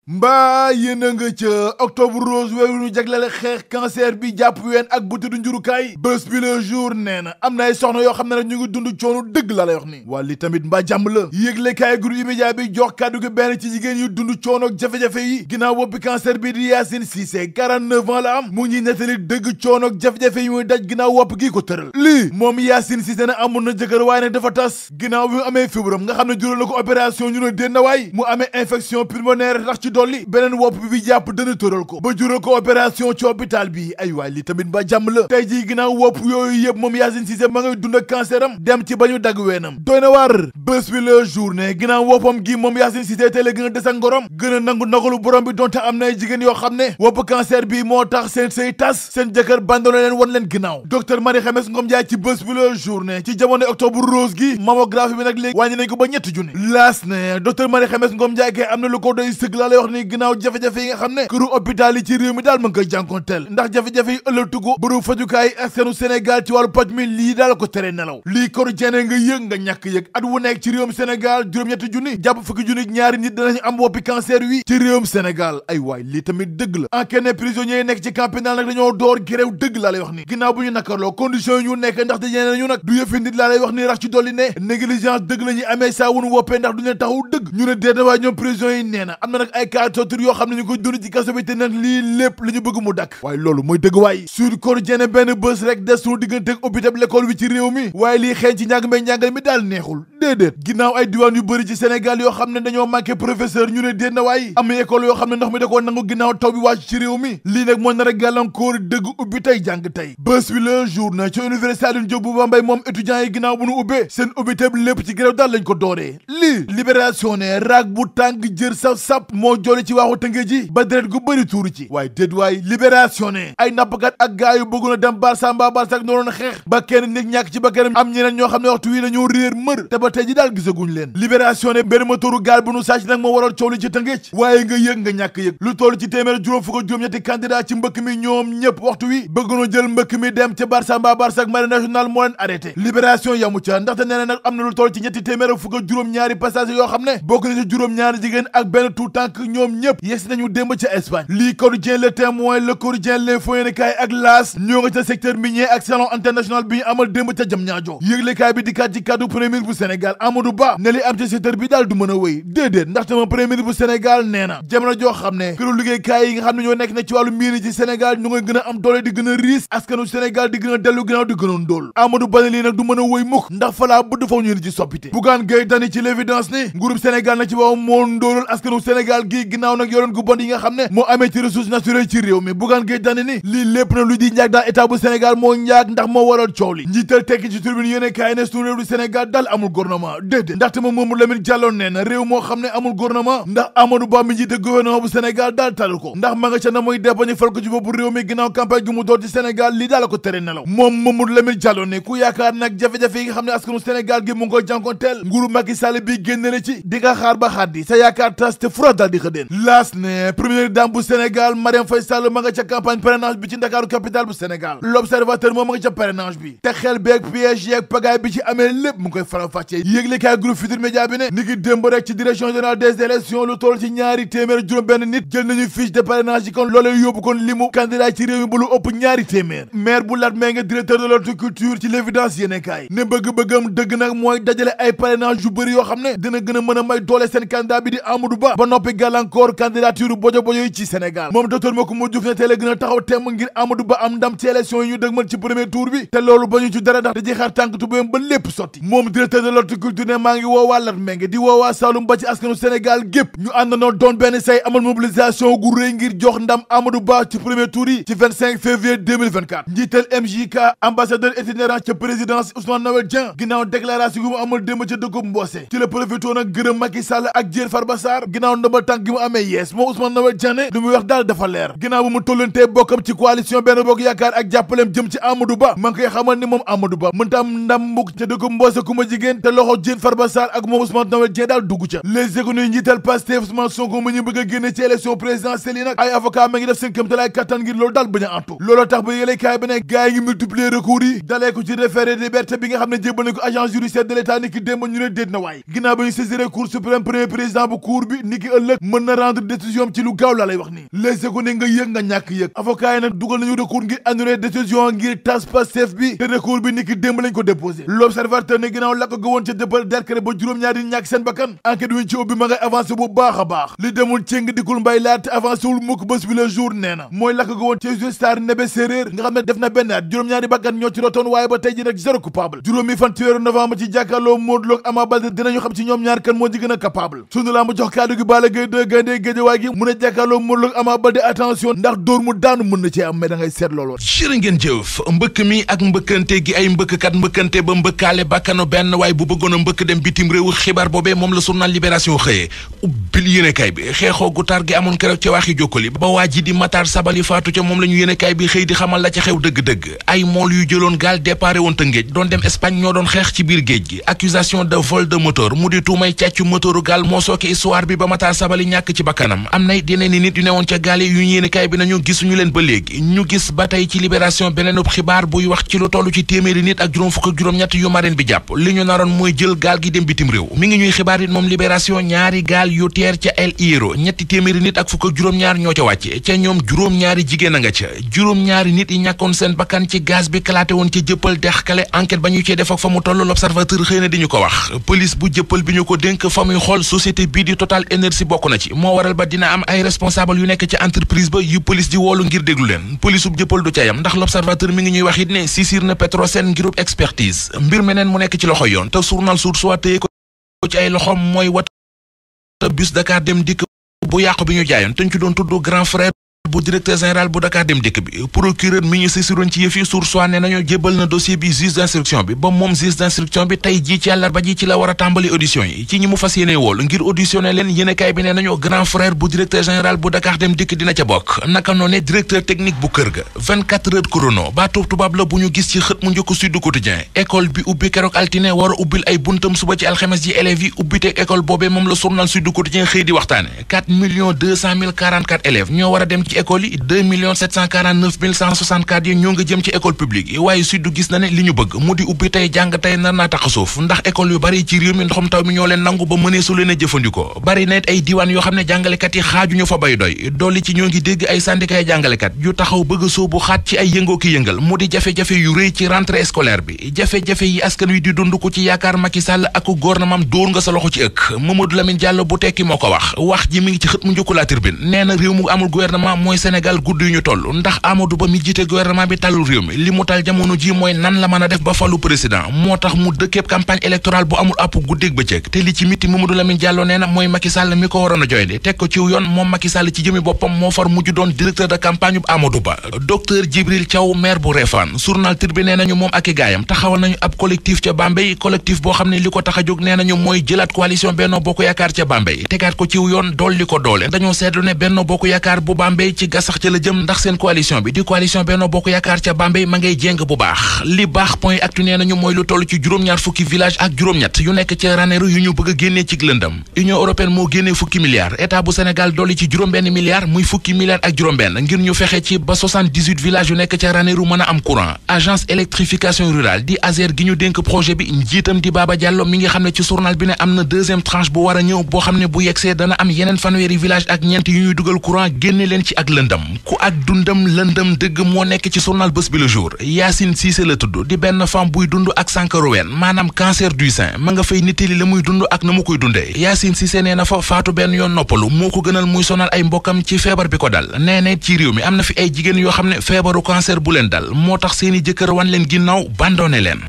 mbaa yéen a nga ca octobre rose weeru ñu jagleel xeex cancer bi jàpp ween ak butitu njurukaay bés bi le jour nee na am na ay soxna yoo xam ne nag ñu ngi dund coono dëgg la lay wax ni waa li tamit mbaa jàmm la yëglekaay groupe immédiat bi jox kàddu gi benn ci jigéen yu dund coono ak jafe-jafe yi ginnaaw boppi cancer bi di Yacine Cissé 49 ans la am mu ngi nettali dëgg coono ak jafe-jafe yi muy daj ginnaaw wopp gii ko tëral lii moom Yacine Cissé na amoon na jëkkër waaye ne dafa tas ginnaaw bi mu amee fibrom nga xam ne jural na ko opération ñu ne dénn waay mu amee infection pulmonaire tax ci dolli beneen wopp bi jàpp dana tëral ko ba jural ko opération ci hôpital bi ay waay li tamit ba jàmm la tey jii ginnaaw wopp yooyu yëpp moom Yacine Cissé ma ngay dund ak cancer am dem ci ba ñu dagg weenam doy na waar bés bi la journée ginnaaw woppam gi moom Yacine Cissé tey la gën a des ak ngorom gën a nangu nagalu borom bi donte am na ay jigéen yoo xam ne wopp cancer bi moo tax seen sëy tas seen jëkkër bandone leen wan leen ginnaaw docteur Marie Khemesse Ngom Ndiaye ci bés bi la journée ci jamono octobre rose gi mammographie bi nag léegi wàññi nañ ko ba ñetti junni laas ne docteur Marie Khemesse Ngom Ndiaye kay am na lu ko doy sëgg laa lay wax ni ginnaaw jafe-jafe yi nga xam ne këru hôpital yi ci réew mi daal mën koy jànkonteel ndax jafe-jafe yi ëllëtugo bëru fajukaay askanu Sénégal ci wàllu paj mi lii daal ko tere nelaw lii quotidien nga yëg nga ñàkk yëg at wu nekk ci réewum Sénégal juróom-ñetti junni jàpp fukki junni ñaari nit danañu am woppi cancer wi ci réewum Sénégal ay waay lii tamit dëgg la enquête ne prisonniers yi nekk ci camp pénal nag dañoo door gréew dëgg laa lay wax ni ginnaaw bu ñu nakarloo condition yi ñu nekk ndax te ñeneen ñu nag du yëfi nit laa lay wax ni rax ci dolli ne négligence dëgg la ñuy amee saa wunu woppee ndax du ñu taxaw dëgg ñu ne déet na waaye ñoom prison yi nee na am na nag ay cas torture yoo xam ne ñu koy dund ci kaso bi te nag lii lépp li ñu bëgg mu dakk waaye loolu mooy dëgg waay sur quotidien benn bés rek des suñu diggante ak hôpital l'école bi ci réew mi waaye lii xeeñ ci njàng meeg njàngale mi daal neexul déedéet ginnaaw ay diwaan yu bëri ci Sénégal yoo xam ne dañoo manqué professeur ñu ne déet na waay am na école yoo xam ne ndox mi da koo nangu ginnaaw taw bi wàcc ci réew mi lii nag moo nar a gàllankoor dëgg ubbi tey jàng tey bés bi le jour na ci université Alioune Diop bu Bambey moom étudiants yi ginnaaw bu nu ubbee seen ubbi teb lépp ci grève daal lañ ko dooree lii libération ne raag bu tàng jër sap moo joole ci waaxu tënge ji ba deret gu bëri tuuru ci waaye déet waay libération ne ay nappkat ak gaa yu bëggoon a dem Barça mbaa Barça ak nooroon xeex ba kenn nit ñàkk ci ba kenn am ñeneen ñoo xam ne waxtu wi dañoo réer mër te ba tey ji daal gisaguñ leen libération ne benn motoru gaal bu nu sàcc nag moo waral coow li ci tëngeej waaye nga yëg nga ñàkk yëg lu toll ci téeméer juróom fukk ak juróom-ñetti candidat ci mbëkk mi ñoom ñëpp waxtu wi bëggoon jël mbëkk mi dem ca Barça mbaa Barça ak marine nationale moo leen arrêté libération yamu ca ndaxte nee na nag am na lu toll ci ñetti téeméer ak fukk ak juróom-ñaari passagers yoo xam ne bokk na ci juróom-ñaari jigéen ak benn tout tànk ñoom ñëpp yegsi nañu démb ca Espagne lii quotidien Le Témoin Le Quotidien L'Info yéenekaay ak L'As ñoo nga ca secteur minier ak salon international bi ñu amal démb ca Diamniadio yëglekaay bi dikkaat ci kàddu premier ministre bu Sénégal Amadou Ba ne li am ci secteur bi daal du mën a wéy déedéet ndaxte moom premier ministre bu Sénégal nee na jamono joo xam ne këru liggéeykaay yi nga xam ne ñoo nekk na ci wàllu miir ci Sénégal ñu ngay gën a am doole di gën a riis askanu Sénégal di gën a dellu ginnaaw di gën a ndóol Amadou Ba ne lii nag du mën a wéy mukk ndax falaa budd faw ñu ci soppite Bougane Gueye Dany ci l'évidence ni nguurub Sénégal na ci boobu moo ndóolal askanu Sénégal gii ginnaaw nag yoroon gu bon yi nga xam ne moo amee ci ressources naturelles ci réew mi Bougane Gueye Dany ni lii lépp na lu di njaag daal état bu Sénégal moo njaag ndax moo waral coow li njiital tekki ci tribune yéene kaay ne suñu réew du Sénégal daal amul gouvernement déedéet ndaxte moom Mamadou Lamine Diallo nee na réew moo xam ne amul gouvernement ndax Amadou Ba mi jiite gouvernement bu Sénégal daal talu ko ndax ma nga ca na muy depañu fal ko ci boppu réew mi ginnaaw campagne gi mu door ci Sénégal lii daal ko tere nelaw moom Mamadou Lamine Diallo ne ku yaakaar nag jafe-jafe yi nga xam ne askanu Sénégal gi mu ngi koy jànkonteel nguuru Macky Sall bi génne na ci di nga xaar ba xaddi sa yaakaar tas te fura daal di xëdeen laas ne première dame bu Sénégal Marième Faye Sall ma nga ca campagne parrainage bi ci Ndakaaru capitale bu Sénégal l'observateur moom ma nga ca parrainage bi te xel beeg piège yeeg pagaay bi ci amee lépp mu ngi koy faram-fàccee yéegle kaay groupe Futurs Médias bi ne ni ki démb rek ci direction générale des élections lu toll ci ñaari téeméer juróom benn nit jël nañu fiche de parrainage yi kon loolee yóbbu kon limu candidat ci réew mi ba lu ëpp ñaari téeméer maire bu Latmingué directeur de l'horticulture ci l'évidence yéene kaay ne bëgg-bëggam dëgg nag mooy dajale ay parrainage yu bëri yoo xam ne dina gën a mën a may doole seen candidat bi di Amadou Ba ba noppi gàllankoor candidature bojo-bojo yi ci Sénégal moom docteur Macoumba Diouf ne tey la gën a taxaw temm ngir Amadou Ba am ndam ci élection yi ñu dëgmal ci premier tour bi te loolu ba ñu ci dara ndax dañuy xaar tànk tubéyam ba lépp sotti moom directeur de l'horticulture ne maa ngi woowaa Latmingué di woowaa Saloum ba ci askanu Sénégal gépp ñu àndandoo doon benn say amal mobilisation gu rëy ngir jox ndam Amadou Ba ci premier tour yi ci 25 février 2024 njiital MJK ambassadeur itinérant ca présidence Ousmane Noël Dieng ginnaaw déclaration gi mu amal démb ca dëkkub Mbossé ci la profité nag gërëm Macky Sall ak Diène Farba Sarr ginnaaw ndombal tànk gi mu amee yees moom Ousmane Noël Dieng ne lu muy wax daal dafa leer ginnaaw bu mu tollantee bokkam ci coalition Benno Bokk Yaakaar ak jàppaleem jëm ci Amadou Ba ma ngi koy xamal ni moom Amadou Ba mënta am ndam mbukk ca dëkkub Mbossé ku ma jigéen te loxo Diène Farba Sarr ak moom Ousmane Noël Dieng daal dugg ca les économies njiital Pastef Ousmane Sonko mu ñu bëgg a génne ci élection présidentielle yi nag ay avocat ma ngi def seen kéemtalaay kattan ngir loolu daal bañ a antu looloo tax ba yële kaay bi ne gars yi ngi multiplier recours yi dalee ko ci référé de liberté bi nga xam ne jébbal nañ ko agence judiciaire de l'état ni ki démb ñu ne déet na waay ginnaaw ba ñu saisir cour suprême premier président bu cour bi ni ki ëllëg mën na rendre décision ci lu gaaw laa lay wax nii les éco ne nga yëg nga ñàkk yëg avocat yi nag dugal nañu recours ngir annuler décision ngir tas Pastef bi te recours bi niki démb lañ ko déposé l'observateur ne ginnaaw lakk ga woon ca dëppal Derklé ba juróom-ñaari ñàkk seen bakkan enquête wi ci ubbi ma ngay avancé bu baax a baax li demul céng dikul mbay laate avancé wul mukk bés bi le jour nee na mooy lakk ga woon ca Star Nebe Séréer nga xam ne def na benn at juróom-ñaari bakkan ñoo ci rotoon waaye ba tey ji nag zéro coupable juróomi fan ci weeru novembre ci jàkkaarloo Modou Lo ak Ama Baldé dinañu xam ci ñoom ñaar kan moo ci gën a capable sunu laa ma jox kaddu gi Balla Gaye 2 gaynde Géejawaay gi mu ne jàkkaarloo Modou Lo ak Ama Baldé attention ndax dóor mu daanu mën na ci am mais da ngay seet loolu jërë ngeen jëf mbëkk mi ak mbëkkante gi ay mbëkkkat mbëkkante ba mbëkkaale bakkanu benn waaye bu bëggoon a mbëkk dem bitim réew xibaar boobee moom la journal Libération xëyee ubbil yéenekaay bi xeexoo gu tar gi amoon keroog ca waxi jokkali ba waa ji di Matar Sabali faatu ca moom la ñu yéenekaay bi xëy di xamal la ca xew dëgg-dëgg ay mool yu jëloon gaal déparé woon Tëngéej doon dem Espagne ñoo doon xeex ci biir géej gi accusation de vol de moteur mu di tuumay càccu moteuru gaal moo sooke histoire bi ba Matar Sabali ñàkk ci bakkanam am na yeneen ni nit yu newoon ca gaal yi yu ñu yéenekaay bi nañu gisuñu leen ba léegi ñu gis ba tey ci Libération beneen xibaar buy wax ci lu toll ci téeméeri nit ak juróom fukk ak juróom-ñett yu marine bi jàpp li ñu naroon mooy jël gaal gi dem bitim réew mi ngi ñuy xibaar it moom Libération ñaari gaal yu teer ca El Hierro ñetti téeméeri nit ak fukk ak juróom-ñaar ñoo ca wàcce ca ñoom juróom-ñaari jigéen a nga ca juróom-ñaari nit yi ñàkkoon seen bakkan ci gaz bi kalaate woon ca jëppal dexkale enquête ba ñu cee def ak fa mu toll l'Observateur xëy na di ñu ko wax police bu jëppal bi ñu ko dénk fa muy xool société bii di Total Énergie bokk na ci moo waral ba dina am ay responsable yu nekk ci entreprise ba yu police di woolu ngir déglu leen police bu jëppal du ca yam ndax l'Observateur mi ngi ñuy wax it ne sisir na Petrosen ngirub expertise mbir meneen mu nekk ci loxo yoon te journal Source A téye ko ci ay loxom mooy wata bus Dakar Dem Dikk bu yàqu bi ñu jaayoon te ñu ci doon tudd grand frère bu directeur général bu Dakar Dem Dikk bi procureur mi ñu saisiroon ci yëf yi Source A ne nañu jébbal na dossier bi juge d'instruction bi ba moom juge d'instruction bi tey jii ci àllarba ji ci la war a tàmbali audition yi ci ñi mu fas yéene wool ngir auditionné leen yéenekaay bi ne nañu grand frère bu directeur général bu Dakar Dem Dikk dina ca bokk naka noone directeur technique bu kër ga 24 heures chrono baatub tubaab la bu ñu gis ci xët mu njëkk Sud Quotidien école bi ubbi keroog altine war a ubbil ay buntam suba ci alxames ji élèves yi ubbiteeg école boobee moom la journal Sud Quotidien xëy di waxtaane 4 élèves ñoo war a dem ci école yi 2 749 164 yi ñoo nga jëm ci école publique yi waaye Sud gis na ne li ñu bëgg mu di ubbi tey jàng tey nar naa tax suuf ndax école yu bari ci réew mi ndoxum taw mi ñoo leen nangu ba mënee su leen a jëfandikoo bari na it ay diwaan yoo xam ne jàngalekat yi xaajuñu fa bay doy dolli ci ñoo ngi dégg ay syndicat yi jàngalekat yu taxaw bëgg a soobu xaat ci ay yëngoo ki yëngal mu di jafe-jafe yu rëy ci rentrée scolaire bi jafe-jafe yi askan wi di dund ko ci yaakaar Macky Sall ak gouvernement dóor nga sa loxo ci ëkk Mamadou Lamine Diallo bu tekki moo ko wax ji mi ngi ci xët mu njëkku La Tribune nee na réew mu amul gouvernement mooy Sénégal gudd yu ñu toll ndax Amadou Ba mi jiite gouvernement bi talul réew mi li mu tal jamono ji mooy nan la mën a def ba falu président moo tax mu dëkkeeb campagne électorale bu amul àpp guddeeg bëccëg te li ci miti Mamadou Lamine Diallo nee na mooy Macky Sall mi ko waroon a joyde teg ko ciw yoon moom Macky Sall ci jëmi boppam moo far mujj doon directeur de campagne bu Amadou Ba docteur Djibril Thiaw maire bu Réfane journal Tribune nee nañu moom ak i gaayam taxawal nañu ab collectif ca Bambey collectif boo xam ne li ko tax a jóg nee nañu mooy jëlaat coalition Benno Bokk Yaakaar ca Bambey tegaat ko ciw yoon dolli ko doole dañoo seetlu ne Benno Bokk Yaakaar bu Bambey ci gasax ca la jëm ndax seen coalition bi di coalition Benno Bokk Yaakaar ca Bambey ma ngay jéng bu baax li baax point actu nee nañu mooy lu toll ci juróom-ñaar fukki village ak juróom-ñett yu nekk ca Ranérou yu ñu bëgg a génnee ci lëndëm Union européenne moo génnee fukki milliards état bu Sénégal dolli ci juróom-benn milliards muy fukki milliards ak juróom-benn ngir ñu fexe ci ba 78 villages yu nekk ca Ranérou mën a am courant agence électrification rurale di ASER gi ñu dénk projet bi njiitam di Baba Diallo mi ngi xam ne ci journal bi ne am na deuxième tranche bu war a ñëw boo xam ne bu yegsee dana am yeneen fanweeri village ak ñeent yu ñuy dugal courant génne leen ci ak lëndëm ku ak dundam lëndëm dëgg moo nekk ci journal Bës Bi Le Jour Yacine Cissé la tudd di benn femme buy dund ak sànkaru ween maanaam cancer du sein ma nga fay nittali la muy dund ak na mu koy dundee Yacine Cissé nee na fa faatu benn yoon noppalu moo ko gënal muy sonal ay mbokkam ci feebar bi ko dal nee na ci réew mi am na fi ay jigéen yoo xam ne feebaru cancer bu leen dal moo tax seeni jëkkër wan leen ginnaaw bandone leen